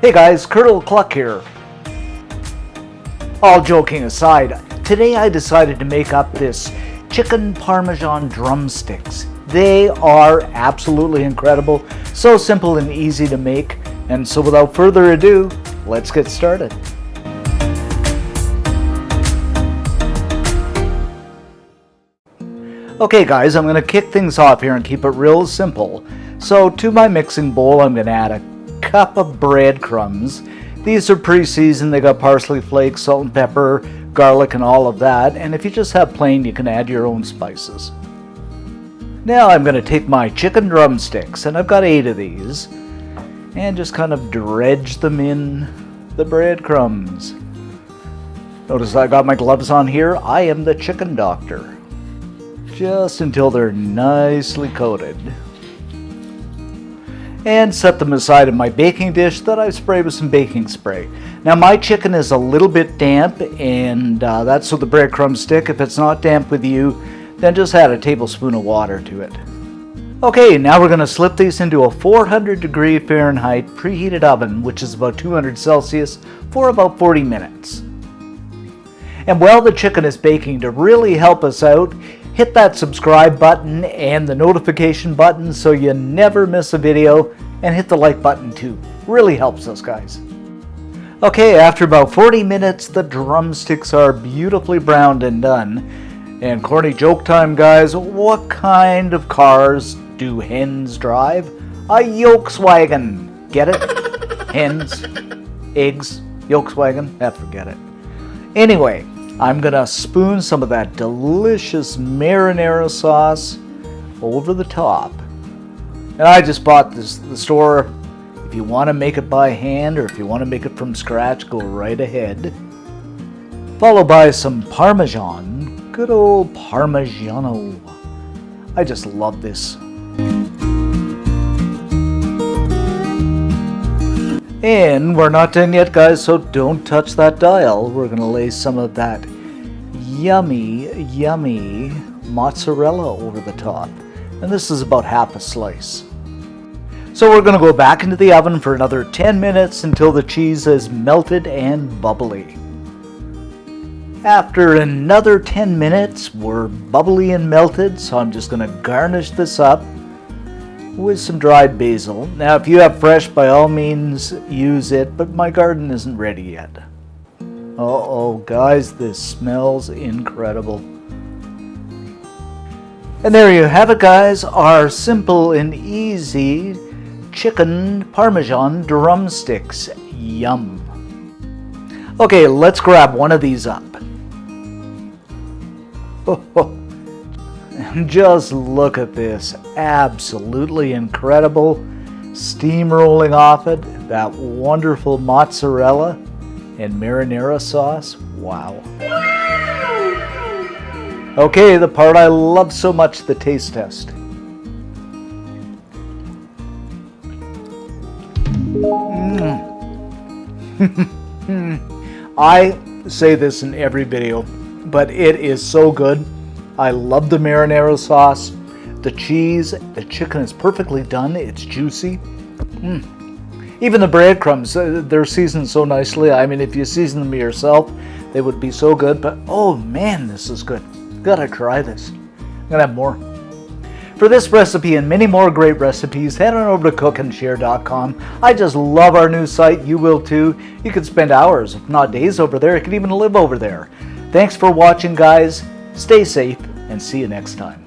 Hey guys, Colonel Cluck here. All joking aside, today I decided to make up this chicken Parmesan drumsticks. They are absolutely incredible, so simple and easy to make, and so without further ado, let's get started. Okay guys, I'm going to kick things off here and keep it real simple. So to my mixing bowl, I'm going to add a cup of breadcrumbs. These are pre-seasoned. They got parsley flakes, salt and pepper, garlic and all of that. And if you just have plain, you can add your own spices. Now I'm going to take my chicken drumsticks, and I've got 8 of these, and just kind of dredge them in the breadcrumbs. Notice I got my gloves on here. I am the chicken doctor. Just until they're nicely coated. And set them aside in my baking dish that I've sprayed with some baking spray. Now my chicken is a little bit damp, and that's so the breadcrumbs stick. If it's not damp with you, then just add a tablespoon of water to it. Okay, now we're going to slip these into a 400 degree Fahrenheit preheated oven, which is about 200 Celsius, for about 40 minutes. And while the chicken is baking, to really help us out, hit that subscribe button and the notification button so you never miss a video, and hit the like button too. Really helps us, guys. Okay, after about 40 minutes, the drumsticks are beautifully browned and done. And corny joke time, guys. What kind of cars do hens drive? A Volkswagen. Get it? Hens, eggs, Volkswagen. Forget it. Anyway, I'm gonna spoon some of that delicious marinara sauce over the top. And I just bought this at the store. If you want to make it by hand, or if you want to make it from scratch, go right ahead. Followed by some Parmesan. Good old Parmigiano. I just love this. And we're not done yet, guys, so don't touch that dial. We're going to lay some of that yummy, yummy mozzarella over the top. And this is about half a slice. So we're going to go back into the oven for another 10 minutes until the cheese is melted and bubbly. After another 10 minutes, we're bubbly and melted, so I'm just going to garnish this up with some dried basil. Now, if you have fresh, by all means, use it, but my garden isn't ready yet. Uh-oh, guys, this smells incredible. And there you have it, guys, our simple and easy chicken Parmesan drumsticks. Yum. Okay, let's grab one of these up. Just look at this. Absolutely incredible. Steam rolling off it. That wonderful mozzarella and marinara sauce. Wow. Okay, the part I love so much, the taste test. I say this in every video, but it is so good. I love the marinara sauce, the cheese, the chicken is perfectly done, it's juicy. Even the breadcrumbs, they're seasoned so nicely. I mean, if you season them yourself, they would be so good, but oh man, this is good. Gotta try this. I'm gonna have more. For this recipe and many more great recipes, head on over to cookandshare.com. I just love our new site. You will too. You could spend hours, if not days, over there. You could even live over there. Thanks for watching, guys. Stay safe, and see you next time.